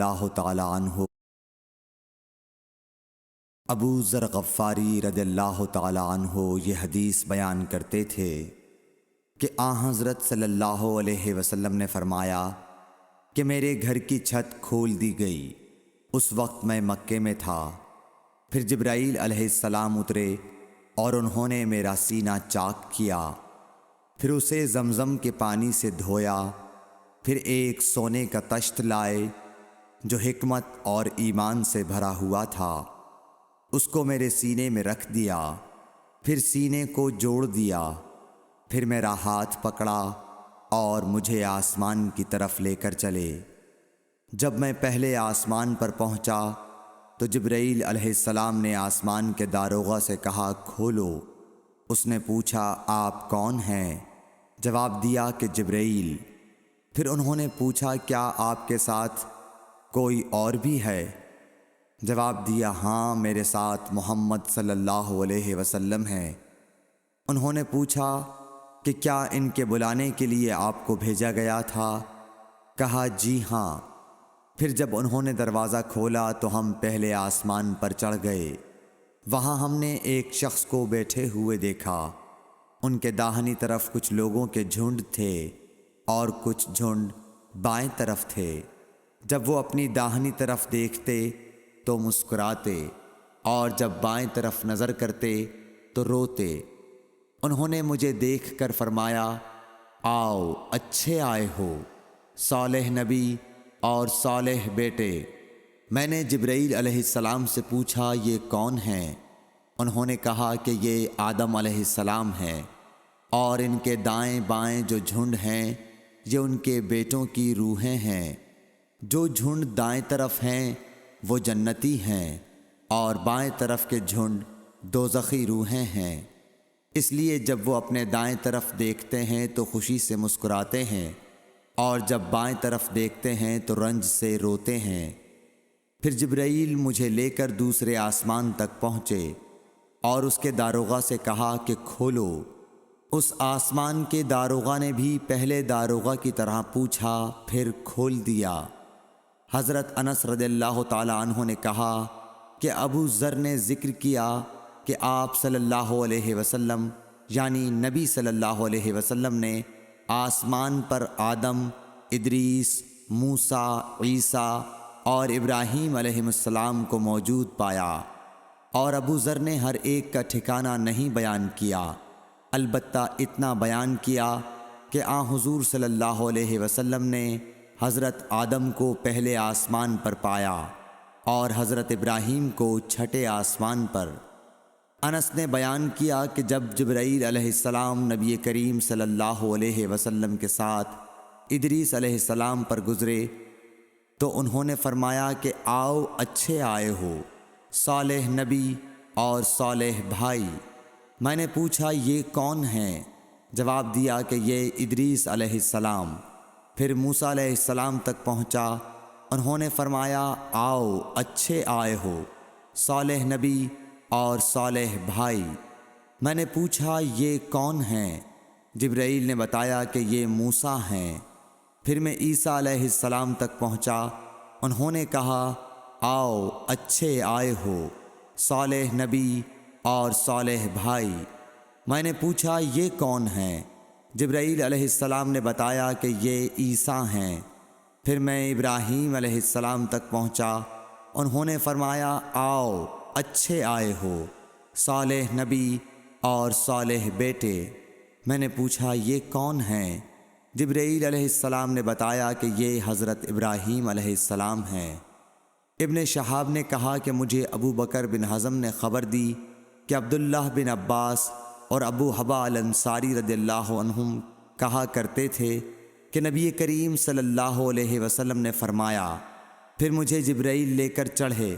اللہ تعالی عنہ ابو ذر غفاری رضی اللہ تعالی عنہ یہ حدیث بیان کرتے تھے کہ حضرت صلی اللہ علیہ وسلم نے فرمایا کہ میرے گھر کی چھت کھول دی گئی۔ اس وقت میں مکے میں تھا۔ پھر جبرائیل علیہ السلام اترے اور انہوں نے میرا سینہ چاک کیا، پھر اسے زمزم کے پانی سے دھویا، پھر ایک سونے کا تشت لائے جو حکمت اور ایمان سے بھرا ہوا تھا، اس کو میرے سینے میں رکھ دیا، پھر سینے کو جوڑ دیا، پھر میرا ہاتھ پکڑا اور مجھے آسمان کی طرف لے کر چلے۔ جب میں پہلے آسمان پر پہنچا تو جبرائیل علیہ السلام نے آسمان کے داروغہ سے کہا کھولو۔ اس نے پوچھا آپ کون ہیں؟ جواب دیا کہ جبرائیل۔ پھر انہوں نے پوچھا کیا آپ کے ساتھ کوئی اور بھی ہے؟ جواب دیا ہاں، میرے ساتھ محمد صلی اللہ علیہ وسلم ہیں۔ انہوں نے پوچھا کہ کیا ان کے بلانے کے لیے آپ کو بھیجا گیا تھا؟ کہا جی ہاں۔ پھر جب انہوں نے دروازہ کھولا تو ہم پہلے آسمان پر چڑھ گئے۔ وہاں ہم نے ایک شخص کو بیٹھے ہوئے دیکھا۔ ان کے داہنی طرف کچھ لوگوں کے جھنڈ تھے اور کچھ جھنڈ بائیں طرف تھے۔ جب وہ اپنی داہنی طرف دیکھتے تو مسکراتے اور جب بائیں طرف نظر کرتے تو روتے۔ انہوں نے مجھے دیکھ کر فرمایا آؤ اچھے آئے ہو، صالح نبی اور صالح بیٹے۔ میں نے جبرائیل علیہ السلام سے پوچھا یہ کون ہیں؟ انہوں نے کہا کہ یہ آدم علیہ السلام ہیں، اور ان کے دائیں بائیں جو جھنڈ ہیں یہ ان کے بیٹوں کی روحیں ہیں۔ جو جھنڈ دائیں طرف ہیں وہ جنتی ہیں، اور بائیں طرف کے جھنڈ دوزخی روحیں ہیں۔ اس لیے جب وہ اپنے دائیں طرف دیکھتے ہیں تو خوشی سے مسکراتے ہیں، اور جب بائیں طرف دیکھتے ہیں تو رنج سے روتے ہیں۔ پھر جبرائیل مجھے لے کر دوسرے آسمان تک پہنچے اور اس کے داروغہ سے کہا کہ کھولو۔ اس آسمان کے داروغہ نے بھی پہلے داروغہ کی طرح پوچھا، پھر کھول دیا۔ حضرت انس رضی اللہ تعالی عنہ نے کہا کہ ابو ذر نے ذکر کیا کہ آپ صلی اللہ علیہ وسلم یعنی نبی صلی اللہ علیہ وسلم نے آسمان پر آدم، ادریس، موسیٰ، عیسیٰ اور ابراہیم علیہ السلام کو موجود پایا، اور ابو ذر نے ہر ایک کا ٹھکانہ نہیں بیان کیا، البتہ اتنا بیان کیا کہ حضور صلی اللہ علیہ وسلم نے حضرت آدم کو پہلے آسمان پر پایا اور حضرت ابراہیم کو چھٹے آسمان پر۔ انس نے بیان کیا کہ جب جبرائیل علیہ السلام نبی کریم صلی اللہ علیہ وسلم کے ساتھ ادریس علیہ السلام پر گزرے تو انہوں نے فرمایا کہ آؤ اچھے آئے ہو، صالح نبی اور صالح بھائی۔ میں نے پوچھا یہ کون ہیں؟ جواب دیا کہ یہ ادریس علیہ السلام۔ پھر موسیٰ علیہ السلام تک پہنچا۔ انہوں نے فرمایا آؤ اچھے آئے ہو، صالح نبی اور صالح بھائی۔ میں نے پوچھا یہ کون ہیں؟ جبرائیل نے بتایا کہ یہ موسیٰ ہیں۔ پھر میں عیسیٰ علیہ السلام تک پہنچا۔ انہوں نے کہا آؤ اچھے آئے ہو، صالح نبی اور صالح بھائی۔ میں نے پوچھا یہ کون ہیں؟ جبرائیل علیہ السلام نے بتایا کہ یہ عیسیٰ ہیں۔ پھر میں ابراہیم علیہ السلام تک پہنچا۔ انہوں نے فرمایا آؤ اچھے آئے ہو، صالح نبی اور صالح بیٹے۔ میں نے پوچھا یہ کون ہیں؟ جبرائیل علیہ السلام نے بتایا کہ یہ حضرت ابراہیم علیہ السلام ہیں۔ ابن شہاب نے کہا کہ مجھے ابو بکر بن حزم نے خبر دی کہ عبداللہ بن عباس اور ابو حبا الانصاری رضی اللہ عنہم کہا کرتے تھے کہ نبی کریم صلی اللہ علیہ وسلم نے فرمایا، پھر مجھے جبرائیل لے کر چڑھے۔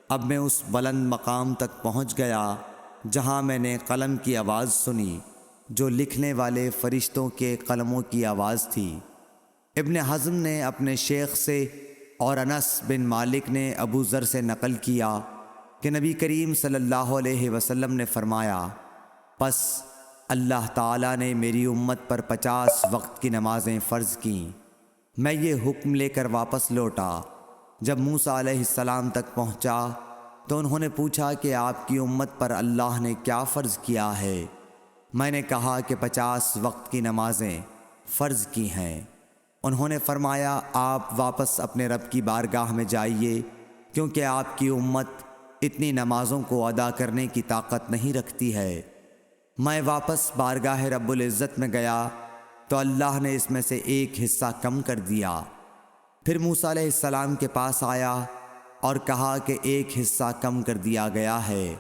اب میں اس بلند مقام تک پہنچ گیا جہاں میں نے قلم کی آواز سنی جو لکھنے والے فرشتوں کے قلموں کی آواز تھی۔ ابن حزم نے اپنے شیخ سے اور انس بن مالک نے ابو ذر سے نقل کیا کہ نبی کریم صلی اللہ علیہ وسلم نے فرمایا، پس اللہ تعالیٰ نے میری امت پر 50 وقت کی نمازیں فرض کیں۔ میں یہ حکم لے کر واپس لوٹا جب موسیٰ علیہ السلام تک پہنچا تو انہوں نے پوچھا کہ آپ کی امت پر اللہ نے کیا فرض کیا ہے؟ میں نے کہا کہ 50 وقت کی نمازیں فرض کی ہیں۔ انہوں نے فرمایا آپ واپس اپنے رب کی بارگاہ میں جائیے، کیونکہ آپ کی امت اتنی نمازوں کو ادا کرنے کی طاقت نہیں رکھتی ہے۔ میں واپس بارگاہ رب العزت میں گیا تو اللہ نے اس میں سے ایک حصہ کم کر دیا۔ پھر موسیٰ علیہ السلام کے پاس آیا اور کہا کہ ایک حصہ کم کر دیا گیا ہے۔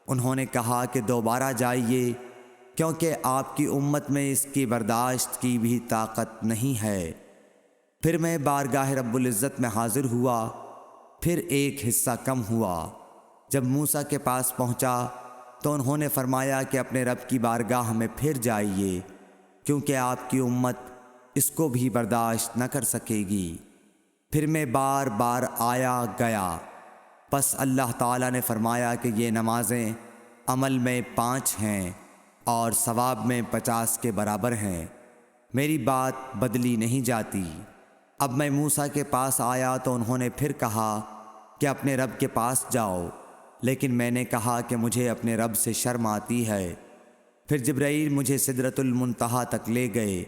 انہوں نے کہا کہ دوبارہ جائیے، کیونکہ آپ کی امت میں اس کی برداشت کی بھی طاقت نہیں ہے۔ پھر میں بارگاہ رب العزت میں حاضر ہوا، پھر ایک حصہ کم ہوا۔ جب موسیٰ کے پاس پہنچا تو انہوں نے فرمایا کہ اپنے رب کی بارگاہ میں پھر جائیے، کیونکہ آپ کی امت اس کو بھی برداشت نہ کر سکے گی۔ پھر میں بار بار آیا گیا، پس اللہ تعالیٰ نے فرمایا کہ یہ نمازیں عمل میں 5 ہیں اور ثواب میں 50 کے برابر ہیں، میری بات بدلی نہیں جاتی۔ اب میں موسیٰ کے پاس آیا تو انہوں نے پھر کہا کہ اپنے رب کے پاس جاؤ، لیکن میں نے کہا کہ مجھے اپنے رب سے شرم آتی ہے۔ پھر جبرائیل مجھے سدرۃ المنتہا تک لے گئے،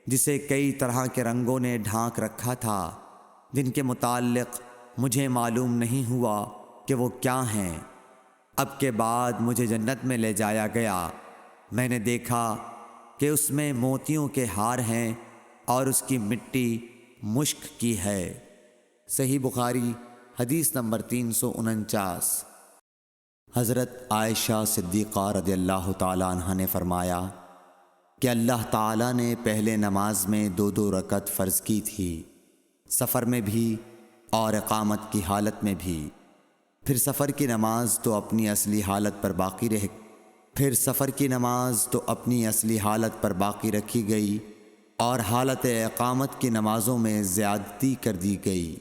جسے کئی طرح کے رنگوں نے ڈھانک رکھا تھا، جن کے متعلق مجھے معلوم نہیں ہوا کہ وہ کیا ہیں۔ اب کے بعد مجھے جنت میں لے جایا گیا۔ میں نے دیکھا کہ اس میں موتیوں کے ہار ہیں اور اس کی مٹی مشک کی ہے۔ صحیح بخاری حدیث نمبر 349۔ حضرت عائشہ صدیقہ رضی اللہ تعالیٰ عنہ نے فرمایا کہ اللہ تعالیٰ نے پہلے نماز میں 2 رکعت فرض کی تھی، سفر میں بھی اور اقامت کی حالت میں بھی۔ پھر سفر کی نماز تو اپنی اصلی حالت پر باقی رکھی گئی اور حالت اقامت کی نمازوں میں زیادتی کر دی گئی۔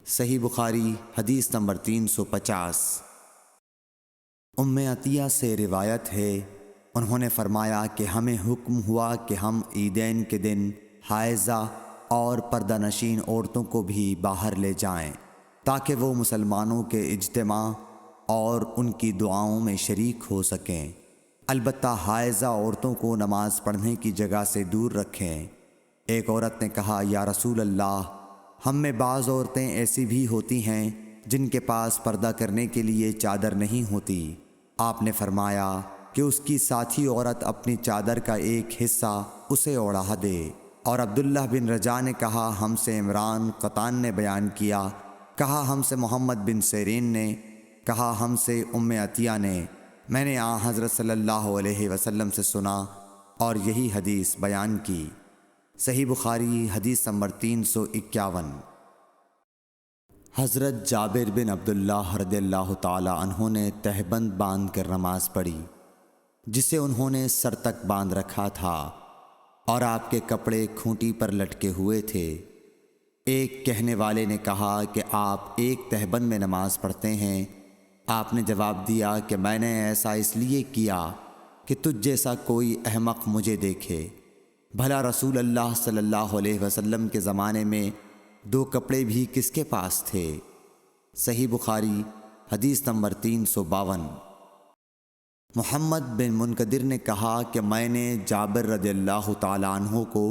صحیح بخاری حدیث نمبر 350۔ ام عطیہ سے روایت ہے، انہوں نے فرمایا کہ ہمیں حکم ہوا کہ ہم عیدین کے دن حائضہ اور پردہ نشین عورتوں کو بھی باہر لے جائیں، تاکہ وہ مسلمانوں کے اجتماع اور ان کی دعاؤں میں شریک ہو سکیں۔ البتہ حائضہ عورتوں کو نماز پڑھنے کی جگہ سے دور رکھیں۔ ایک عورت نے کہا، یا رسول اللہ، ہم میں بعض عورتیں ایسی بھی ہوتی ہیں جن کے پاس پردہ کرنے کے لیے چادر نہیں ہوتی۔ آپ نے فرمایا کہ اس کی ساتھی عورت اپنی چادر کا ایک حصہ اسے اوڑھا دے۔ اور عبداللہ بن رجاء نے کہا، ہم سے عمران قطان نے بیان کیا، کہا ہم سے محمد بن سیرین نے، کہا ہم سے ام عطیہ نے، میں نے حضرت صلی اللہ علیہ وسلم سے سنا اور یہی حدیث بیان کی۔ صحیح بخاری حدیث نمبر 351۔ حضرت جابر بن عبداللہ رضی اللہ تعالی عنہ نے تہبند باندھ کر نماز پڑھی، جسے انہوں نے سر تک باندھ رکھا تھا اور آپ کے کپڑے کھونٹی پر لٹکے ہوئے تھے۔ ایک کہنے والے نے کہا کہ آپ ایک تہبند میں نماز پڑھتے ہیں؟ آپ نے جواب دیا کہ میں نے ایسا اس لیے کیا کہ تجھ جیسا کوئی احمق مجھے دیکھے۔ بھلا رسول اللہ صلی اللہ علیہ وسلم کے زمانے میں 2 کپڑے بھی کس کے پاس تھے؟ صحیح بخاری حدیث نمبر 352۔ محمد بن منقدر نے کہا کہ میں نے جابر رضی اللہ تعالیٰ عنہ کو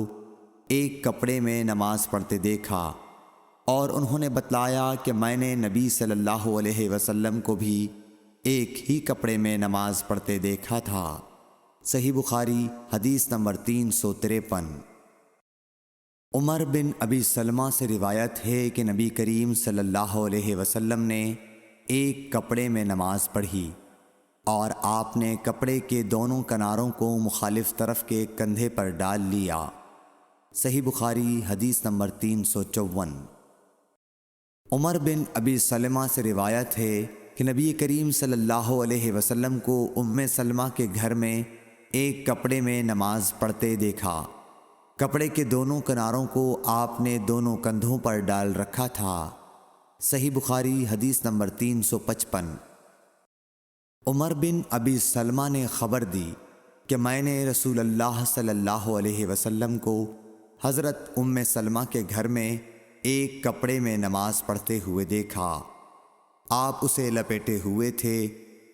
ایک کپڑے میں نماز پڑھتے دیکھا، اور انہوں نے بتلایا کہ میں نے نبی صلی اللہ علیہ وسلم کو بھی ایک ہی کپڑے میں نماز پڑھتے دیکھا تھا۔ صحیح بخاری حدیث نمبر 353۔ عمر بن ابی سلمہ سے روایت ہے کہ نبی کریم صلی اللہ علیہ وسلم نے ایک کپڑے میں نماز پڑھی اور آپ نے کپڑے کے دونوں کناروں کو مخالف طرف کے کندھے پر ڈال لیا۔ صحیح بخاری حدیث نمبر 354۔ عمر بن ابی سلمہ سے روایت ہے کہ نبی کریم صلی اللہ علیہ وسلم کو ام سلمہ کے گھر میں ایک کپڑے میں نماز پڑھتے دیکھا۔ کپڑے کے دونوں کناروں کو آپ نے دونوں کندھوں پر ڈال رکھا تھا۔ صحیح بخاری حدیث نمبر 355۔ عمر بن ابی سلمہ نے خبر دی کہ میں نے رسول اللہ صلی اللہ علیہ وسلم کو حضرت ام سلمہ کے گھر میں ایک کپڑے میں نماز پڑھتے ہوئے دیکھا۔ آپ اسے لپیٹے ہوئے تھے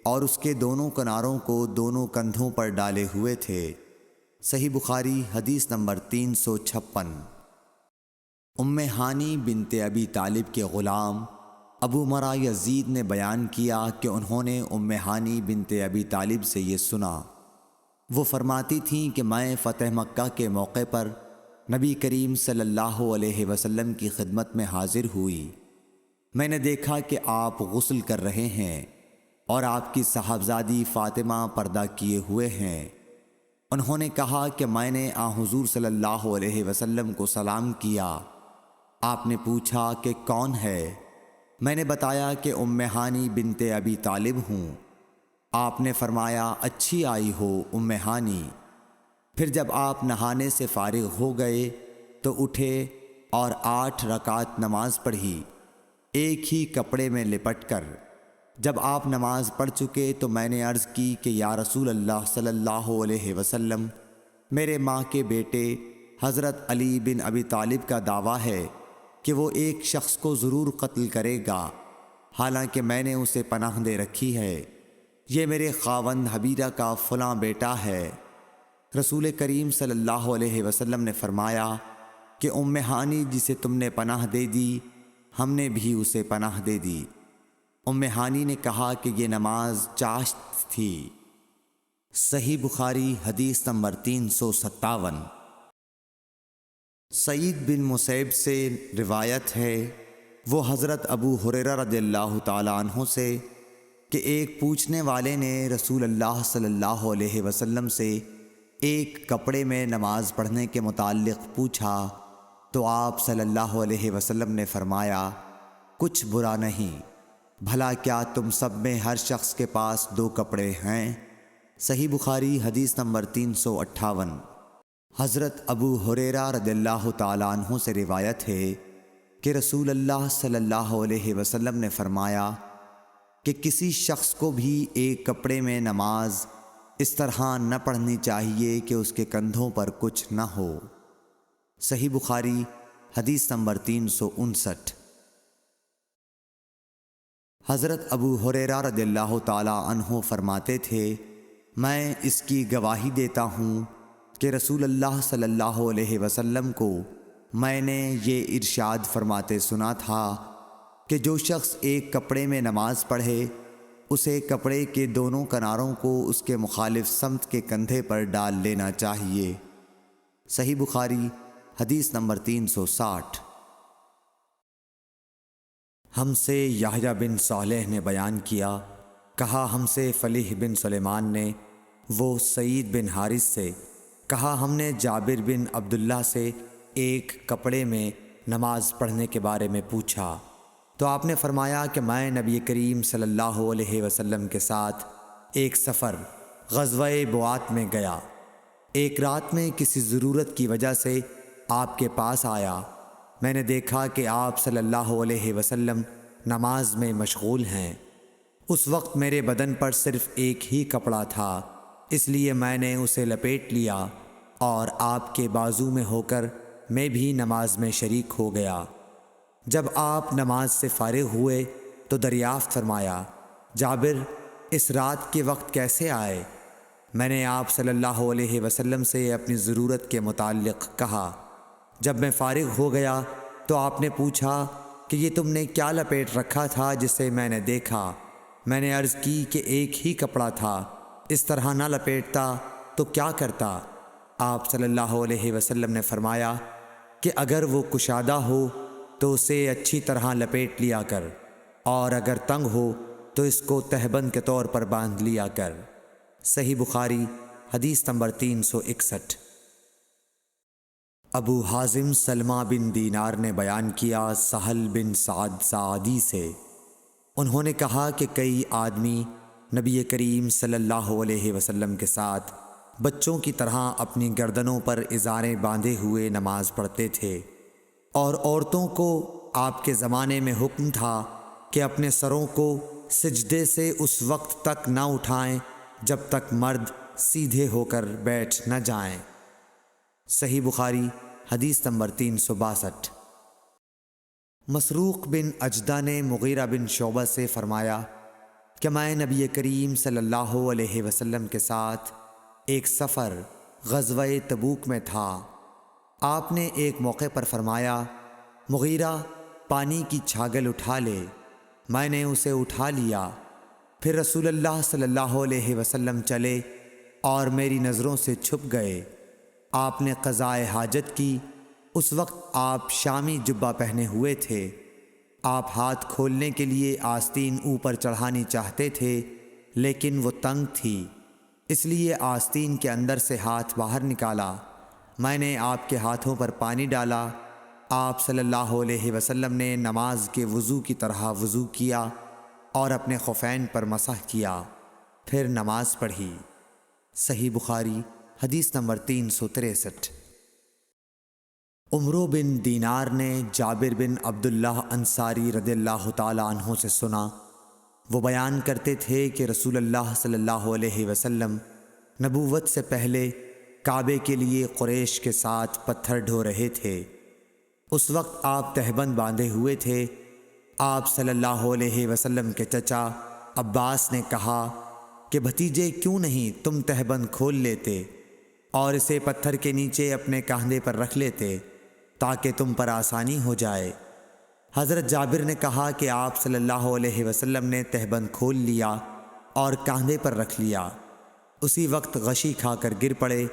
اور اس کے دونوں کناروں کو دونوں کندھوں پر ڈالے ہوئے تھے۔ صحیح بخاری حدیث نمبر 356۔ ام ہانی بنت ابی طالب کے غلام ابو مرہ یزید نے بیان کیا کہ انہوں نے ام ہانی بنت ابی طالب سے یہ سنا۔ وہ فرماتی تھیں کہ میں فتح مکہ کے موقع پر نبی کریم صلی اللہ علیہ وسلم کی خدمت میں حاضر ہوئی۔ میں نے دیکھا کہ آپ غسل کر رہے ہیں اور آپ کی صاحبزادی فاطمہ پردہ کیے ہوئے ہیں۔ انہوں نے کہا کہ میں نے حضور صلی اللہ علیہ وسلم کو سلام کیا۔ آپ نے پوچھا کہ کون ہے؟ میں نے بتایا کہ ام ہانی بنت ابی طالب ہوں۔ آپ نے فرمایا اچھی آئی ہو ام ہانی۔ پھر جب آپ نہانے سے فارغ ہو گئے تو اٹھے اور 8 رکعت نماز پڑھی، ایک ہی کپڑے میں لپٹ کر۔ جب آپ نماز پڑھ چکے تو میں نے عرض کی کہ یا رسول اللہ صلی اللہ علیہ وسلم، میرے ماں کے بیٹے حضرت علی بن ابی طالب کا دعویٰ ہے کہ وہ ایک شخص کو ضرور قتل کرے گا، حالانکہ میں نے اسے پناہ دے رکھی ہے۔ یہ میرے خاوند حبیرہ کا فلاں بیٹا ہے۔ رسول کریم صلی اللہ علیہ وسلم نے فرمایا کہ ام ہانی جسے تم نے پناہ دے دی، ہم نے بھی اسے پناہ دے دی۔ ام ہانی نے کہا کہ یہ نماز چاشت تھی۔ صحیح بخاری حدیث نمبر 357۔ سعید بن مسیب سے روایت ہے، وہ حضرت ابو ہریرہ رضی اللہ تعالیٰ عنہ سے کہ ایک پوچھنے والے نے رسول اللہ صلی اللہ علیہ وسلم سے ایک کپڑے میں نماز پڑھنے کے متعلق پوچھا تو آپ صلی اللہ علیہ وسلم نے فرمایا کچھ برا نہیں، بھلا کیا تم سب میں ہر شخص کے پاس 2 کپڑے ہیں؟ صحیح بخاری حدیث نمبر 358۔ حضرت ابو ہریرہ رضی اللہ تعالیٰ عنہ سے روایت ہے کہ رسول اللہ صلی اللہ علیہ وسلم نے فرمایا کہ کسی شخص کو بھی ایک کپڑے میں نماز اس طرح نہ پڑھنی چاہیے کہ اس کے کندھوں پر کچھ نہ ہو۔ صحیح بخاری حدیث نمبر 359۔ حضرت ابو ہریرہ رضی اللہ تعالیٰ عنہ فرماتے تھے، میں اس کی گواہی دیتا ہوں کہ رسول اللہ صلی اللہ علیہ وسلم کو میں نے یہ ارشاد فرماتے سنا تھا کہ جو شخص ایک کپڑے میں نماز پڑھے اسے کپڑے کے دونوں کناروں کو اس کے مخالف سمت کے کندھے پر ڈال لینا چاہیے۔ صحیح بخاری حدیث نمبر 360۔ ہم سے یحییٰ بن صالح نے بیان کیا، کہا ہم سے فلیح بن سلیمان نے، وہ سعید بن حارث سے، کہا ہم نے جابر بن عبداللہ سے ایک کپڑے میں نماز پڑھنے کے بارے میں پوچھا تو آپ نے فرمایا کہ میں نبی کریم صلی اللہ علیہ وسلم کے ساتھ ایک سفر غزوہ بوات میں گیا، ایک رات میں کسی ضرورت کی وجہ سے آپ کے پاس آیا۔ میں نے دیکھا کہ آپ صلی اللہ علیہ وسلم نماز میں مشغول ہیں۔ اس وقت میرے بدن پر صرف ایک ہی کپڑا تھا، اس لیے میں نے اسے لپیٹ لیا اور آپ کے بازو میں ہو کر میں بھی نماز میں شریک ہو گیا۔ جب آپ نماز سے فارغ ہوئے تو دریافت فرمایا، جابر اس رات کے وقت کیسے آئے؟ میں نے آپ صلی اللہ علیہ وسلم سے اپنی ضرورت کے متعلق کہا۔ جب میں فارغ ہو گیا تو آپ نے پوچھا کہ یہ تم نے کیا لپیٹ رکھا تھا جسے میں نے دیکھا؟ میں نے عرض کی کہ ایک ہی کپڑا تھا، اس طرح نہ لپیٹتا تو کیا کرتا؟ آپ صلی اللہ علیہ وسلم نے فرمایا کہ اگر وہ کشادہ ہو تو اسے اچھی طرح لپیٹ لیا کر، اور اگر تنگ ہو تو اس کو تہبند کے طور پر باندھ لیا کر۔ صحیح بخاری حدیث نمبر 361۔ ابو حازم سلمہ بن دینار نے بیان کیا سہل بن سعد سعدی سے، انہوں نے کہا کہ کئی آدمی نبی کریم صلی اللہ علیہ وسلم کے ساتھ بچوں کی طرح اپنی گردنوں پر ازاریں باندھے ہوئے نماز پڑھتے تھے، اور عورتوں کو آپ کے زمانے میں حکم تھا کہ اپنے سروں کو سجدے سے اس وقت تک نہ اٹھائیں جب تک مرد سیدھے ہو کر بیٹھ نہ جائیں۔ صحیح بخاری حدیث نمبر 362۔ مسروق بن اجدہ نے مغیرہ بن شعبہ سے فرمایا کہ میں نبی کریم صلی اللہ علیہ وسلم کے ساتھ ایک سفر غزوہ تبوک میں تھا۔ آپ نے ایک موقع پر فرمایا، مغیرہ پانی کی چھاگل اٹھا لے۔ میں نے اسے اٹھا لیا۔ پھر رسول اللہ صلی اللہ علیہ وسلم چلے اور میری نظروں سے چھپ گئے۔ آپ نے قضائے حاجت کی۔ اس وقت آپ شامی جبہ پہنے ہوئے تھے۔ آپ ہاتھ کھولنے کے لیے آستین اوپر چڑھانی چاہتے تھے، لیکن وہ تنگ تھی، اس لیے آستین کے اندر سے ہاتھ باہر نکالا۔ میں نے آپ کے ہاتھوں پر پانی ڈالا۔ آپ صلی اللہ علیہ وسلم نے نماز کے وضو کی طرح وضو کیا اور اپنے خفین پر مسح کیا، پھر نماز پڑھی۔ صحیح بخاری حدیث نمبر 363۔ عمرو بن دینار نے جابر بن عبداللہ انصاری رضی اللہ تعالی عنہ سے سنا، وہ بیان کرتے تھے کہ رسول اللہ صلی اللہ علیہ وسلم نبوت سے پہلے کعبے کے لیے قریش کے ساتھ پتھر ڈھو رہے تھے۔ اس وقت آپ تہبند باندھے ہوئے تھے۔ آپ صلی اللہ علیہ وسلم کے چچا عباس نے کہا کہ بھتیجے کیوں نہیں تم تہبند کھول لیتے اور اسے پتھر کے نیچے اپنے کاندھے پر رکھ لیتے تاکہ تم پر آسانی ہو جائے۔ حضرت جابر نے کہا کہ آپ صلی اللہ علیہ وسلم نے تہبند کھول لیا اور کاندھے پر رکھ لیا، اسی وقت غشی کھا کر گر پڑے۔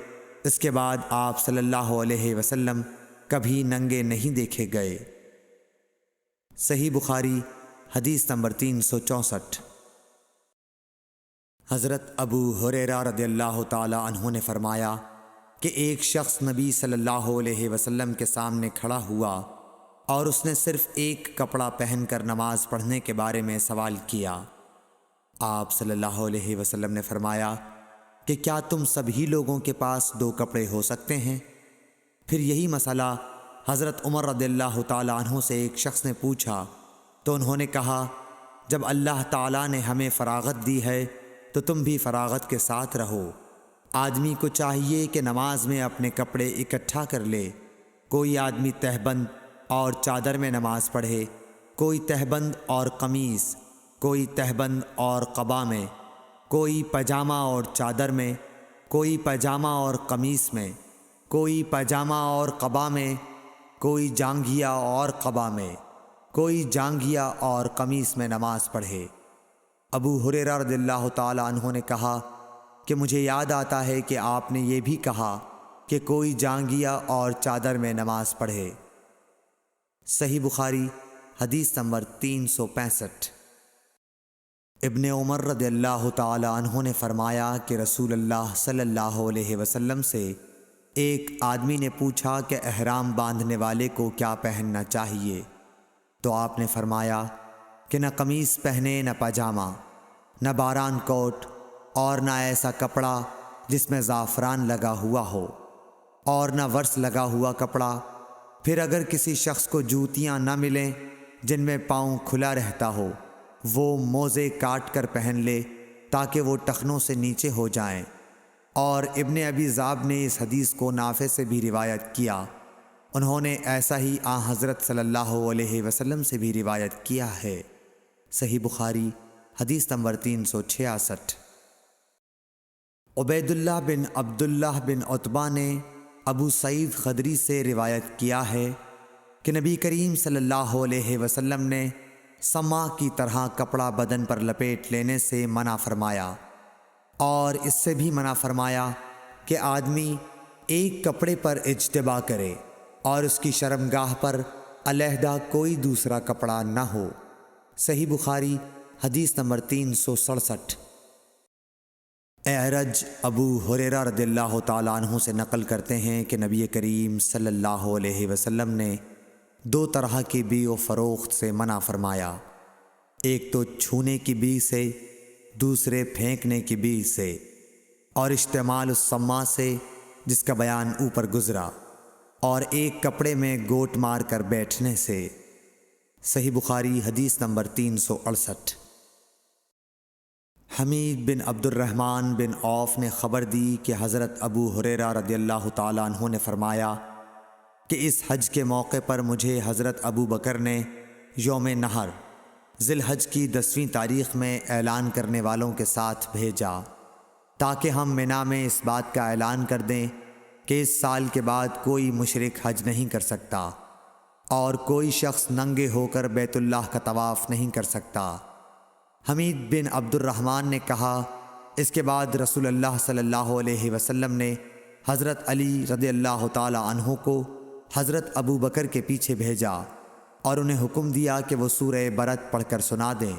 اس کے بعد آپ صلی اللہ علیہ وسلم کبھی ننگے نہیں دیکھے گئے۔ صحیح بخاری حدیث نمبر 364۔ حضرت ابو ہریرہ رضی اللہ تعالی عنہ نے فرمایا کہ ایک شخص نبی صلی اللہ علیہ وسلم کے سامنے کھڑا ہوا اور اس نے صرف ایک کپڑا پہن کر نماز پڑھنے کے بارے میں سوال کیا۔ آپ صلی اللہ علیہ وسلم نے فرمایا کہ کیا تم سبھی لوگوں کے پاس 2 کپڑے ہو سکتے ہیں؟ پھر یہی مسئلہ حضرت عمر رضی اللہ تعالیٰ عنہ سے ایک شخص نے پوچھا تو انہوں نے کہا، جب اللہ تعالیٰ نے ہمیں فراغت دی ہے تو تم بھی فراغت کے ساتھ رہو۔ آدمی کو چاہیے کہ نماز میں اپنے کپڑے اکٹھا کر لے۔ کوئی آدمی تہبند اور چادر میں نماز پڑھے، کوئی تہبند اور قمیص، کوئی تہبند اور قبا میں، کوئی پاجامہ اور چادر میں، کوئی پاجامہ اور قمیص میں، کوئی پاجامہ اور قبا میں، کوئی جانگھیا اور قبا میں، کوئی جانگھیا اور قمیص میں نماز پڑھے۔ ابو ہریرہ رضی اللہ تعالی عنہ نے کہا کہ مجھے یاد آتا ہے کہ آپ نے یہ بھی کہا کہ کوئی جانگھیا اور چادر میں نماز پڑھے۔ صحیح بخاری حدیث نمبر 365۔ ابن عمر رضی اللہ تعالی عنہ نے فرمایا کہ رسول اللہ صلی اللہ علیہ وسلم سے ایک آدمی نے پوچھا کہ احرام باندھنے والے کو کیا پہننا چاہیے، تو آپ نے فرمایا کہ نہ قمیص پہنے، نہ پاجامہ، نہ باران کوٹ، اور نہ ایسا کپڑا جس میں زعفران لگا ہوا ہو، اور نہ ورس لگا ہوا کپڑا۔ پھر اگر کسی شخص کو جوتیاں نہ ملیں جن میں پاؤں کھلا رہتا ہو، وہ موزے کاٹ کر پہن لے تاکہ وہ ٹخنوں سے نیچے ہو جائیں۔ اور ابن ابی ذئب نے اس حدیث کو نافع سے بھی روایت کیا، انہوں نے ایسا ہی حضرت صلی اللہ علیہ وسلم سے بھی روایت کیا ہے۔ صحیح بخاری حدیث نمبر 366۔ عبید اللہ بن عبداللہ بن عتبہ نے ابو سعید خدری سے روایت کیا ہے کہ نبی کریم صلی اللہ علیہ وسلم نے سما کی طرح کپڑا بدن پر لپیٹ لینے سے منع فرمایا، اور اس سے بھی منع فرمایا کہ آدمی ایک کپڑے پر اجتباء کرے اور اس کی شرمگاہ پر علیحدہ کوئی دوسرا کپڑا نہ ہو۔ صحیح بخاری حدیث نمبر 367۔ اعرج ابو ہریرہ رضی اللہ تعالیٰ عنہ سے نقل کرتے ہیں کہ نبی کریم صلی اللہ علیہ وسلم نے 2 طرح کی بیع و فروخت سے منع فرمایا، ایک تو چھونے کی بیع سے، دوسرے پھینکنے کی بیع سے، اور اشتعمال السما سے جس کا بیان اوپر گزرا، اور ایک کپڑے میں گوٹ مار کر بیٹھنے سے۔ صحیح بخاری حدیث نمبر 368۔ حمید بن عبد الرحمن بن عوف نے خبر دی کہ حضرت ابو ہریرہ رضی اللہ تعالیٰ عنہ نے فرمایا کہ اس حج کے موقع پر مجھے حضرت ابو بکر نے یوم نہر ذی الحج کی 10ویں تاریخ میں اعلان کرنے والوں کے ساتھ بھیجا، تاکہ ہم منا میں اس بات کا اعلان کر دیں کہ اس سال کے بعد کوئی مشرک حج نہیں کر سکتا اور کوئی شخص ننگے ہو کر بیت اللہ کا طواف نہیں کر سکتا۔ حمید بن عبد الرحمن نے کہا، اس کے بعد رسول اللہ صلی اللہ علیہ وسلم نے حضرت علی رضی اللہ تعالی عنہ کو حضرت ابو بکر کے پیچھے بھیجا اور انہیں حکم دیا کہ وہ سورہ برت پڑھ کر سنا دیں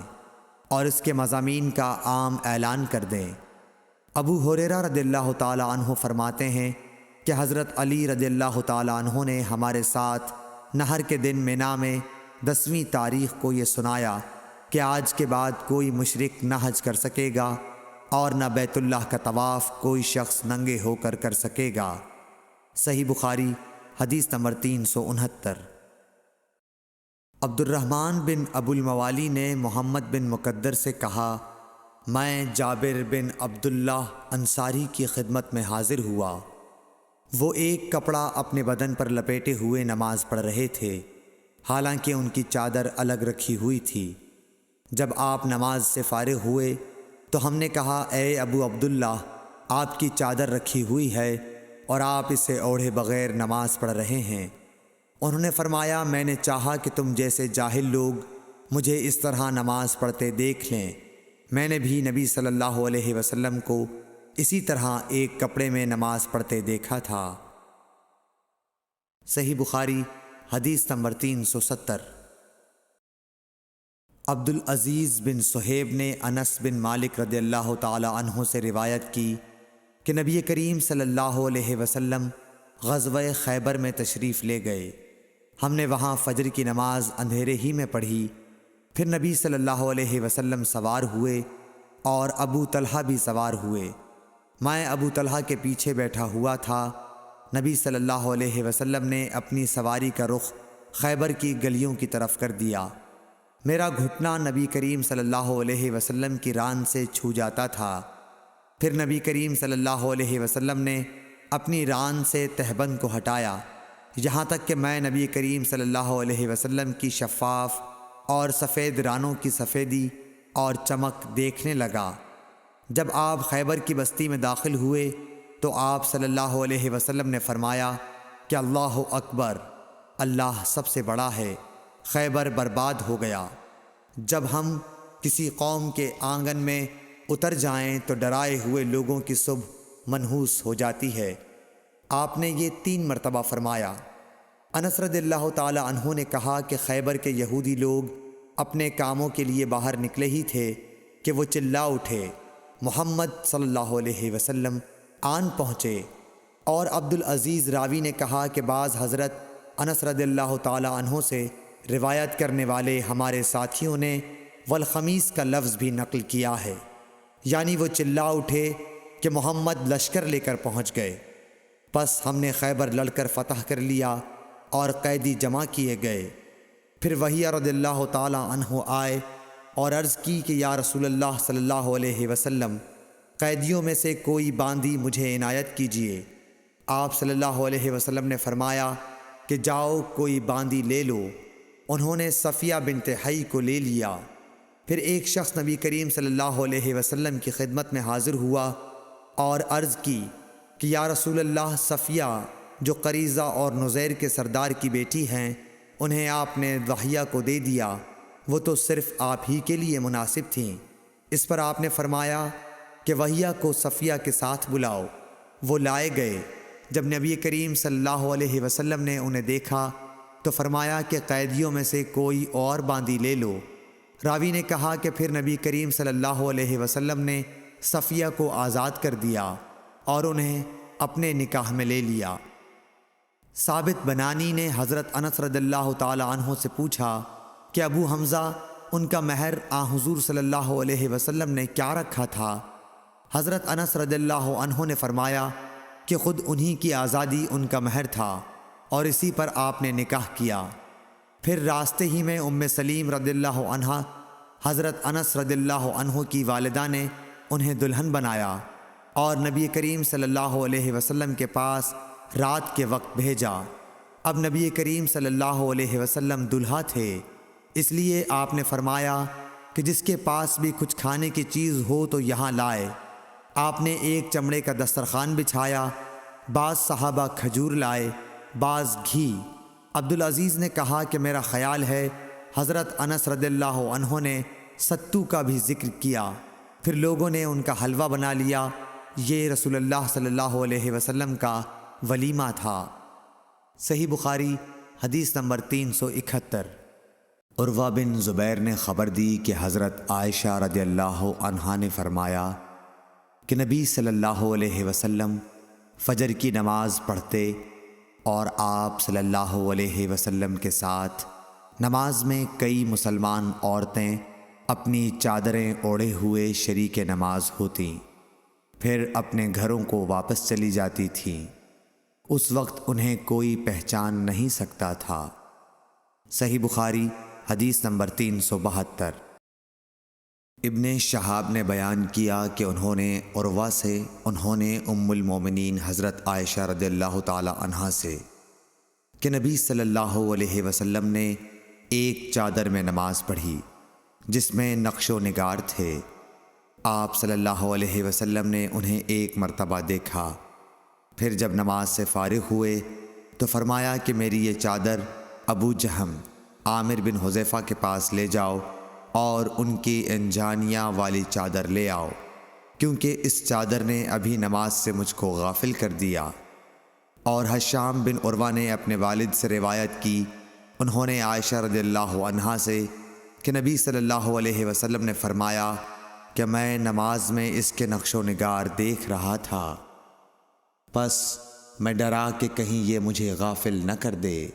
اور اس کے مضامین کا عام اعلان کر دیں۔ ابو ہریرہ رضی اللہ تعالی عنہ فرماتے ہیں کہ حضرت علی رضی اللہ تعالی عنہ نے ہمارے ساتھ نہر کے دن منا میں 10ویں تاریخ کو یہ سنایا کہ آج کے بعد کوئی مشرک نہ حج کر سکے گا اور نہ بیت اللہ کا طواف کوئی شخص ننگے ہو کر کر سکے گا۔ صحیح بخاری حدیث نمبر 369۔ عبد الرحمن بن ابو الموالی نے محمد بن مقدر سے کہا، میں جابر بن عبداللہ انصاری کی خدمت میں حاضر ہوا۔ وہ ایک کپڑا اپنے بدن پر لپیٹے ہوئے نماز پڑھ رہے تھے، حالانکہ ان کی چادر الگ رکھی ہوئی تھی۔ جب آپ نماز سے فارغ ہوئے تو ہم نے کہا، اے ابو عبداللہ، آپ کی چادر رکھی ہوئی ہے اور آپ اسے اوڑھے بغیر نماز پڑھ رہے ہیں۔ انہوں نے فرمایا، میں نے چاہا کہ تم جیسے جاہل لوگ مجھے اس طرح نماز پڑھتے دیکھ لیں۔ میں نے بھی نبی صلی اللہ علیہ وسلم کو اسی طرح ایک کپڑے میں نماز پڑھتے دیکھا تھا۔ صحیح بخاری حدیث نمبر 370۔ عبد العزیز بن صہیب نے انس بن مالک رضی اللہ تعالی عنہ سے روایت کی کہ نبی کریم صلی اللہ علیہ وسلم غزوہ خیبر میں تشریف لے گئے۔ ہم نے وہاں فجر کی نماز اندھیرے ہی میں پڑھی، پھر نبی صلی اللہ علیہ وسلم سوار ہوئے اور ابو طلحہ بھی سوار ہوئے۔ میں ابو طلحہ کے پیچھے بیٹھا ہوا تھا۔ نبی صلی اللہ علیہ وسلم نے اپنی سواری کا رخ خیبر کی گلیوں کی طرف کر دیا۔ میرا گھٹنا نبی کریم صلی اللہ علیہ وسلم کی ران سے چھو جاتا تھا۔ پھر نبی کریم صلی اللہ علیہ وسلم نے اپنی ران سے تہبند کو ہٹایا، یہاں تک کہ میں نبی کریم صلی اللہ علیہ وسلم کی شفاف اور سفید رانوں کی سفیدی اور چمک دیکھنے لگا۔ جب آپ خیبر کی بستی میں داخل ہوئے تو آپ صلی اللہ علیہ وسلم نے فرمایا کہ اللہ اکبر، اللہ سب سے بڑا ہے، خیبر برباد ہو گیا۔ جب ہم کسی قوم کے آنگن میں اتر جائیں تو ڈرائے ہوئے لوگوں کی صبح منحوس ہو جاتی ہے۔ آپ نے یہ 3 مرتبہ فرمایا۔ انس رضی اللہ تعالی عنہ نے کہا کہ خیبر کے یہودی لوگ اپنے کاموں کے لیے باہر نکلے ہی تھے کہ وہ چلا اٹھے، محمد صلی اللہ علیہ وسلم آن پہنچے۔ اور عبد العزیز راوی نے کہا کہ بعض حضرت انس رضی اللہ تعالی عنہ سے روایت کرنے والے ہمارے ساتھیوں نے والخمیس کا لفظ بھی نقل کیا ہے، یعنی وہ چلا اٹھے کہ محمد لشکر لے کر پہنچ گئے۔ پس ہم نے خیبر لڑ کر فتح کر لیا اور قیدی جمع کیے گئے۔ پھر وحیہ رضی اللہ تعالی عنہ آئے اور عرض کی کہ یا رسول اللہ صلی اللہ علیہ وسلم، قیدیوں میں سے کوئی باندی مجھے عنایت کیجیے۔ آپ صلی اللہ علیہ وسلم نے فرمایا کہ جاؤ کوئی باندی لے لو۔ انہوں نے صفیہ بنت حی کو لے لیا۔ پھر ایک شخص نبی کریم صلی اللہ علیہ وسلم کی خدمت میں حاضر ہوا اور عرض کی کہ یا رسول اللہ، صفیہ جو قریظہ اور نزیر کے سردار کی بیٹی ہیں، انہیں آپ نے وحیہ کو دے دیا، وہ تو صرف آپ ہی کے لیے مناسب تھیں۔ اس پر آپ نے فرمایا کہ وحیہ کو صفیہ کے ساتھ بلاؤ۔ وہ لائے گئے۔ جب نبی کریم صلی اللہ علیہ وسلم نے انہیں دیکھا تو فرمایا کہ قیدیوں میں سے کوئی اور باندی لے لو۔ راوی نے کہا کہ پھر نبی کریم صلی اللہ علیہ وسلم نے صفیہ کو آزاد کر دیا اور انہیں اپنے نکاح میں لے لیا۔ ثابت بنانی نے حضرت انس رضی اللہ تعالی عنہ سے پوچھا کہ ابو حمزہ، ان کا مہر حضور صلی اللہ علیہ وسلم نے کیا رکھا تھا؟ حضرت انس رضی اللہ عنہ نے فرمایا کہ خود انہی کی آزادی ان کا مہر تھا اور اسی پر آپ نے نکاح کیا۔ پھر راستے ہی میں سلیم رضی اللہ عنہ حضرت انس رضی اللہ عنہ کی والدہ نے انہیں دلہن بنایا اور نبی کریم صلی اللہ علیہ وسلم کے پاس رات کے وقت بھیجا۔ اب نبی کریم صلی اللہ علیہ وسلم دلہا تھے اس لیے آپ نے فرمایا کہ جس کے پاس بھی کچھ کھانے کی چیز ہو تو یہاں لائے۔ آپ نے ایک چمڑے کا دسترخوان بچھایا، بعض صحابہ کھجور لائے، بعض گھی۔ عبدالعزیز نے کہا کہ میرا خیال ہے حضرت انس رضی اللہ عنہ نے ستو کا بھی ذکر کیا، پھر لوگوں نے ان کا حلوہ بنا لیا۔ یہ رسول اللہ صلی اللہ علیہ وسلم کا ولیمہ تھا۔ صحیح بخاری حدیث نمبر 371۔ عروہ بن زبیر نے خبر دی کہ حضرت عائشہ رضی اللہ عنہا نے فرمایا کہ نبی صلی اللہ علیہ وسلم فجر کی نماز پڑھتے اور آپ صلی اللہ علیہ وسلم کے ساتھ نماز میں کئی مسلمان عورتیں اپنی چادریں اوڑھے ہوئے شریک نماز ہوتیں، پھر اپنے گھروں کو واپس چلی جاتی تھیں۔ اس وقت انہیں کوئی پہچان نہیں سکتا تھا۔ صحیح بخاری حدیث نمبر 372۔ ابن شہاب نے بیان کیا کہ انہوں نے عروہ سے ام المومنین حضرت عائشہ رضی اللہ تعالی عنہا سے کہ نبی صلی اللہ علیہ وسلم نے ایک چادر میں نماز پڑھی جس میں نقش و نگار تھے۔ آپ صلی اللہ علیہ وسلم نے انہیں ایک مرتبہ دیکھا، پھر جب نماز سے فارغ ہوئے تو فرمایا کہ میری یہ چادر ابو جہم عامر بن حذیفہ کے پاس لے جاؤ اور ان کی انجانیاں والی چادر لے آؤ، کیونکہ اس چادر نے ابھی نماز سے مجھ کو غافل کر دیا۔ اور ہشام بن عروہ نے اپنے والد سے روایت کی، انہوں نے عائشہ رضی اللہ عنہا سے کہ نبی صلی اللہ علیہ وسلم نے فرمایا کہ میں نماز میں اس کے نقش و نگار دیکھ رہا تھا، پس میں ڈرا کہ کہیں یہ مجھے غافل نہ کر دے۔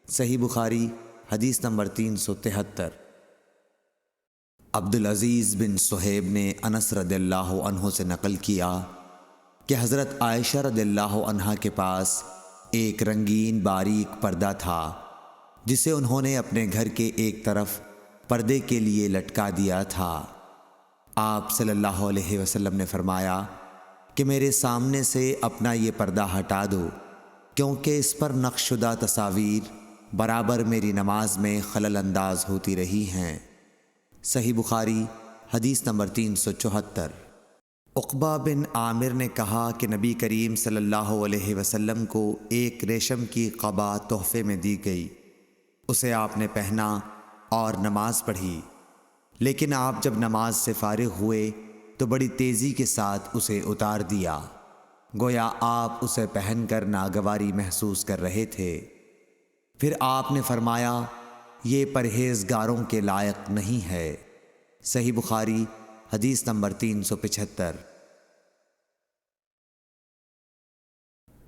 صحیح بخاری حدیث نمبر 373۔ عبدالعزیز بن صہیب نے انس رضی اللہ عنہ سے نقل کیا کہ حضرت عائشہ رضی اللہ عنہا کے پاس ایک رنگین باریک پردہ تھا جسے انہوں نے اپنے گھر کے ایک طرف پردے کے لیے لٹکا دیا تھا۔ آپ صلی اللہ علیہ وسلم نے فرمایا کہ میرے سامنے سے اپنا یہ پردہ ہٹا دو، کیونکہ اس پر نقش شدہ تصاویر برابر میری نماز میں خلل انداز ہوتی رہی ہیں۔ صحیح بخاری حدیث نمبر 374۔ عقبہ بن عامر نے کہا کہ نبی کریم صلی اللہ علیہ وسلم کو ایک ریشم کی قبا تحفے میں دی گئی، اسے آپ نے پہنا اور نماز پڑھی، لیکن آپ جب نماز سے فارغ ہوئے تو بڑی تیزی کے ساتھ اسے اتار دیا، گویا آپ اسے پہن کر ناگواری محسوس کر رہے تھے۔ پھر آپ نے فرمایا یہ پرہیزگاروں کے لائق نہیں ہے۔ صحیح بخاری حدیث نمبر 375۔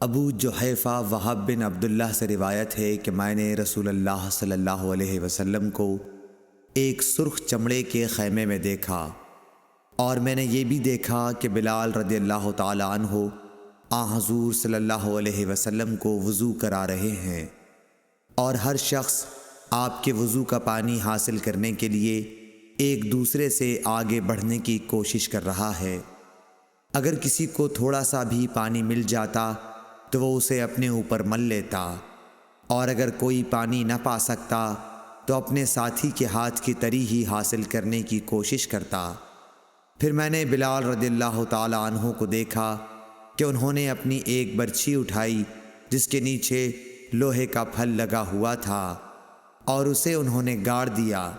ابو جحیفہ وہب بن عبداللہ سے روایت ہے کہ میں نے رسول اللہ صلی اللہ علیہ وسلم کو ایک سرخ چمڑے کے خیمے میں دیکھا، اور میں نے یہ بھی دیکھا کہ بلال رضی اللہ تعالی عنہ حضور صلی اللہ علیہ وسلم کو وضو کرا رہے ہیں، اور ہر شخص آپ کے وضو کا پانی حاصل کرنے کے لیے ایک دوسرے سے آگے بڑھنے کی کوشش کر رہا ہے۔ اگر کسی کو تھوڑا سا بھی پانی مل جاتا تو وہ اسے اپنے اوپر مل لیتا، اور اگر کوئی پانی نہ پا سکتا تو اپنے ساتھی کے ہاتھ کی تری ہی حاصل کرنے کی کوشش کرتا۔ پھر میں نے بلال رضی اللہ تعالی عنہ کو دیکھا کہ انہوں نے اپنی ایک برچھی اٹھائی جس کے نیچے لوہے کا پھل لگا ہوا تھا، اور اسے انہوں نے گاڑ دیا۔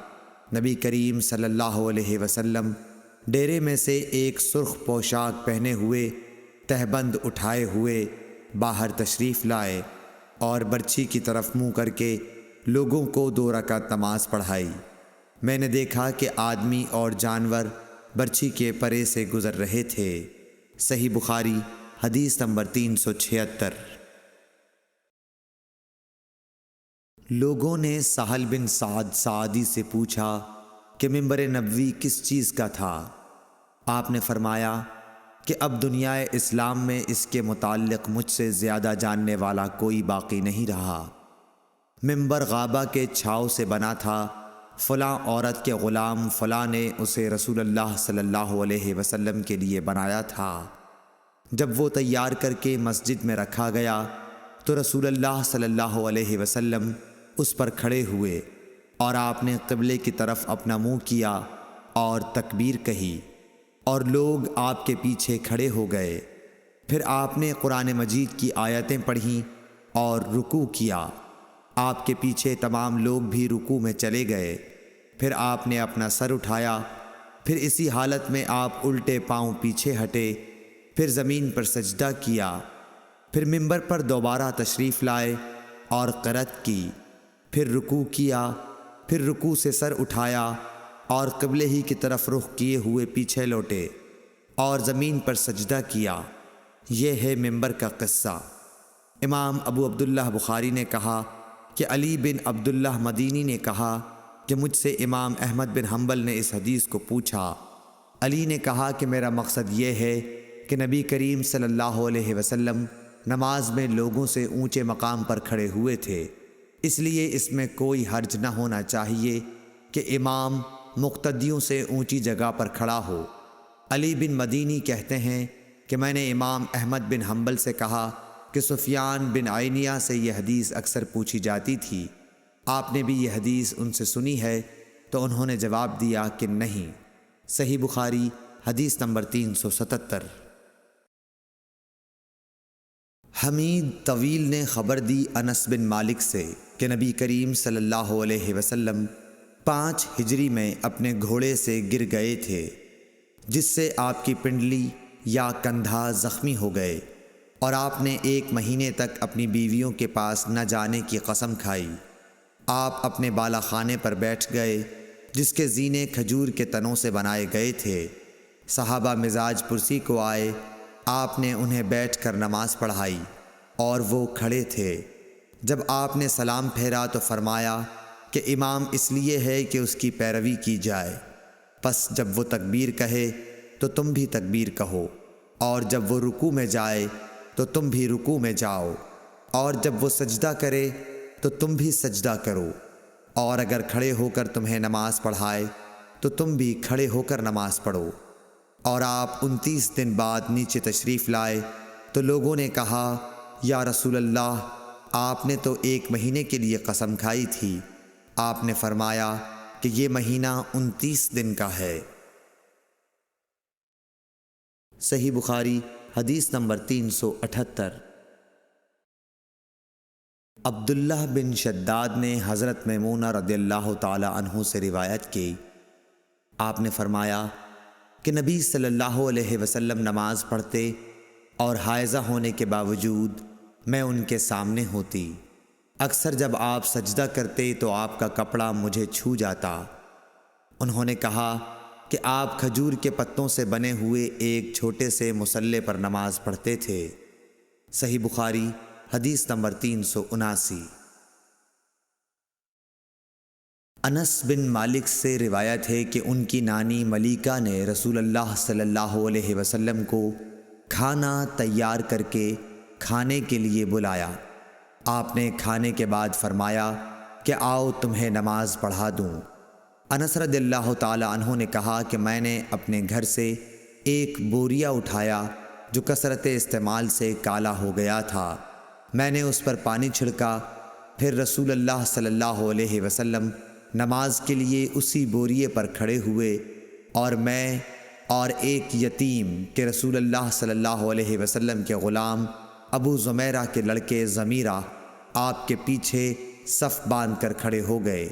نبی کریم صلی اللہ علیہ وسلم ڈیرے میں سے ایک سرخ پوشاک پہنے ہوئے تہبند اٹھائے ہوئے باہر تشریف لائے اور برچھی کی طرف منہ کر کے لوگوں کو 2 رکعت نماز پڑھائی۔ میں نے دیکھا کہ آدمی اور جانور برچھی کے پرے سے گزر رہے تھے۔ صحیح بخاری حدیث نمبر 376۔ لوگوں نے سہل بن سعد سعدی سے پوچھا کہ منبر نبوی کس چیز کا تھا؟ آپ نے فرمایا کہ اب دنیا اسلام میں اس کے متعلق مجھ سے زیادہ جاننے والا کوئی باقی نہیں رہا۔ منبر غابہ کے چھاؤ سے بنا تھا، فلاں عورت کے غلام فلاں نے اسے رسول اللہ صلی اللہ علیہ وسلم کے لیے بنایا تھا۔ جب وہ تیار کر کے مسجد میں رکھا گیا تو رسول اللہ صلی اللہ علیہ وسلم اس پر کھڑے ہوئے، اور آپ نے قبلے کی طرف اپنا منہ کیا اور تکبیر کہی اور لوگ آپ کے پیچھے کھڑے ہو گئے۔ پھر آپ نے قرآن مجید کی آیتیں پڑھیں اور رکوع کیا۔ آپ کے پیچھے تمام لوگ بھی رکوع میں چلے گئے۔ پھر آپ نے اپنا سر اٹھایا، پھر اسی حالت میں آپ الٹے پاؤں پیچھے ہٹے، پھر زمین پر سجدہ کیا، پھر منبر پر دوبارہ تشریف لائے اور قرأت کی، پھر رکوع کیا، پھر رکوع سے سر اٹھایا اور قبلے ہی کی طرف رخ کیے ہوئے پیچھے لوٹے اور زمین پر سجدہ کیا۔ یہ ہے منبر کا قصہ۔ امام ابو عبداللہ بخاری نے کہا کہ علی بن عبداللہ مدینی نے کہا کہ مجھ سے امام احمد بن حنبل نے اس حدیث کو پوچھا۔ علی نے کہا کہ میرا مقصد یہ ہے کہ نبی کریم صلی اللہ علیہ وسلم نماز میں لوگوں سے اونچے مقام پر کھڑے ہوئے تھے، اس لیے اس میں کوئی حرج نہ ہونا چاہیے کہ امام مقتدیوں سے اونچی جگہ پر کھڑا ہو۔ علی بن مدینی کہتے ہیں کہ میں نے امام احمد بن حنبل سے کہا کہ سفیان بن عینیہ سے یہ حدیث اکثر پوچھی جاتی تھی، آپ نے بھی یہ حدیث ان سے سنی ہے؟ تو انہوں نے جواب دیا کہ نہیں۔ صحیح بخاری حدیث نمبر 377۔ حمید طویل نے خبر دی انس بن مالک سے کہ نبی کریم صلی اللہ علیہ وسلم 5 ہجری میں اپنے گھوڑے سے گر گئے تھے، جس سے آپ کی پنڈلی یا کندھا زخمی ہو گئے، اور آپ نے 1 مہینے تک اپنی بیویوں کے پاس نہ جانے کی قسم کھائی۔ آپ اپنے بالا خانے پر بیٹھ گئے جس کے زینے کھجور کے تنوں سے بنائے گئے تھے۔ صحابہ مزاج پرسی کو آئے، آپ نے انہیں بیٹھ کر نماز پڑھائی اور وہ کھڑے تھے۔ جب آپ نے سلام پھیرا تو فرمایا کہ امام اس لیے ہے کہ اس کی پیروی کی جائے، پس جب وہ تکبیر کہے تو تم بھی تکبیر کہو، اور جب وہ رکوع میں جائے تو تم بھی رکوع میں جاؤ، اور جب وہ سجدہ کرے تو تم بھی سجدہ کرو، اور اگر کھڑے ہو کر تمہیں نماز پڑھائے تو تم بھی کھڑے ہو کر نماز پڑھو۔ اور آپ 29 دن بعد نیچے تشریف لائے تو لوگوں نے کہا یا رسول اللہ، آپ نے تو 1 مہینے کے لیے قسم کھائی تھی۔ آپ نے فرمایا کہ یہ مہینہ 29 دن کا ہے۔ صحیح بخاری حدیث نمبر 378۔ عبداللہ بن شداد نے حضرت میمونہ رضی اللہ تعالی عنہ سے روایت کی، آپ نے فرمایا کہ نبی صلی اللہ علیہ وسلم نماز پڑھتے اور حائضہ ہونے کے باوجود میں ان کے سامنے ہوتی۔ اکثر جب آپ سجدہ کرتے تو آپ کا کپڑا مجھے چھو جاتا۔ انہوں نے کہا کہ آپ کھجور کے پتوں سے بنے ہوئے ایک چھوٹے سے مصلے پر نماز پڑھتے تھے۔ صحیح بخاری حدیث نمبر 379۔ انس بن مالک سے روایت ہے کہ ان کی نانی ملیکہ نے رسول اللہ صلی اللہ علیہ وسلم کو کھانا تیار کر کے کھانے کے لیے بلایا۔ آپ نے کھانے کے بعد فرمایا کہ آؤ تمہیں نماز پڑھا دوں۔ انس رضی اللہ تعالی عنہ نے کہا کہ میں نے اپنے گھر سے ایک بوریا اٹھایا جو کثرت استعمال سے کالا ہو گیا تھا۔ میں نے اس پر پانی چھڑکا، پھر رسول اللہ صلی اللہ علیہ وسلم نماز کے لیے اسی بوریے پر کھڑے ہوئے، اور میں اور ایک یتیم کہ رسول اللہ صلی اللہ علیہ وسلم کے غلام ابو زمیرہ کے لڑکے ضمیرہ آپ کے پیچھے صف باندھ کر کھڑے ہو گئے،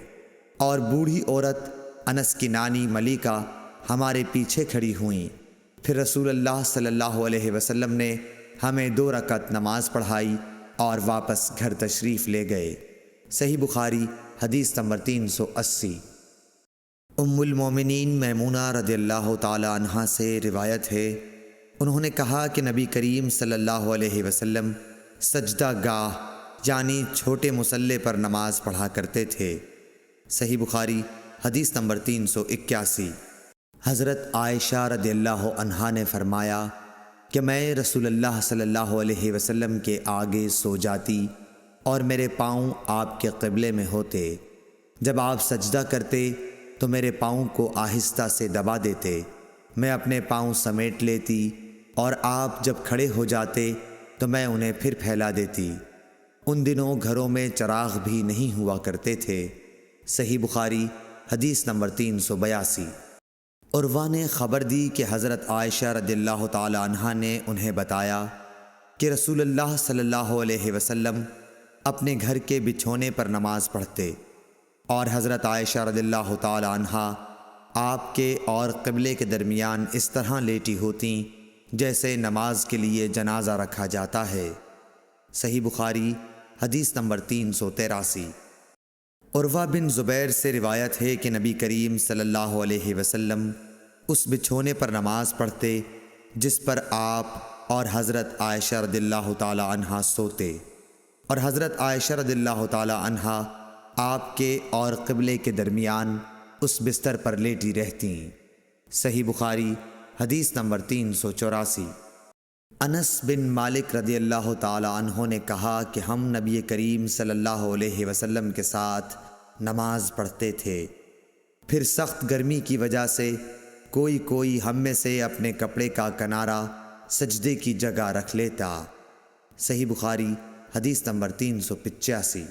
اور بوڑھی عورت انس کی نانی ملیکہ ہمارے پیچھے کھڑی ہوئیں۔ پھر رسول اللہ صلی اللہ علیہ وسلم نے ہمیں 2 رکعت نماز پڑھائی اور واپس گھر تشریف لے گئے۔ صحیح بخاری حدیث نمبر 380۔ ام المومنین میمونہ رضی اللہ تعالی عنہا سے روایت ہے، انہوں نے کہا کہ نبی کریم صلی اللہ علیہ وسلم سجدہ گاہ یعنی چھوٹے مصلے پر نماز پڑھا کرتے تھے۔ صحیح بخاری حدیث نمبر 381۔ حضرت عائشہ رضی اللہ عنہا نے فرمایا کہ میں رسول اللہ صلی اللہ علیہ وسلم کے آگے سو جاتی اور میرے پاؤں آپ کے قبلے میں ہوتے۔ جب آپ سجدہ کرتے تو میرے پاؤں کو آہستہ سے دبا دیتے، میں اپنے پاؤں سمیٹ لیتی، اور آپ جب کھڑے ہو جاتے تو میں انہیں پھر پھیلا دیتی۔ ان دنوں گھروں میں چراغ بھی نہیں ہوا کرتے تھے۔ صحیح بخاری حدیث نمبر 382۔ عروہ نے خبر دی کہ حضرت عائشہ رضی اللہ تعالی عنہا نے انہیں بتایا کہ رسول اللہ صلی اللہ علیہ وسلم اپنے گھر کے بچھونے پر نماز پڑھتے، اور حضرت عائشہ رضی اللہ تعالی عنہا آپ کے اور قبلے کے درمیان اس طرح لیٹی ہوتیں جیسے نماز کے لیے جنازہ رکھا جاتا ہے۔ صحیح بخاری حدیث نمبر 383۔ عروہ بن زبیر سے روایت ہے کہ نبی کریم صلی اللہ علیہ وسلم اس بچھونے پر نماز پڑھتے جس پر آپ اور حضرت عائشہ رضی اللہ تعالی عنہا سوتے، اور حضرت عائشہ رضی اللہ تعالی عنہا آپ کے اور قبلے کے درمیان اس بستر پر لیٹی رہتیں۔ صحیح بخاری حدیث نمبر 384۔ انس بن مالک رضی اللہ تعالی عنہ نے کہا کہ ہم نبی کریم صلی اللہ علیہ وسلم کے ساتھ نماز پڑھتے تھے، پھر سخت گرمی کی وجہ سے کوئی ہم میں سے اپنے کپڑے کا کنارہ سجدے کی جگہ رکھ لیتا۔ صحیح بخاری حدیث نمبر 385۔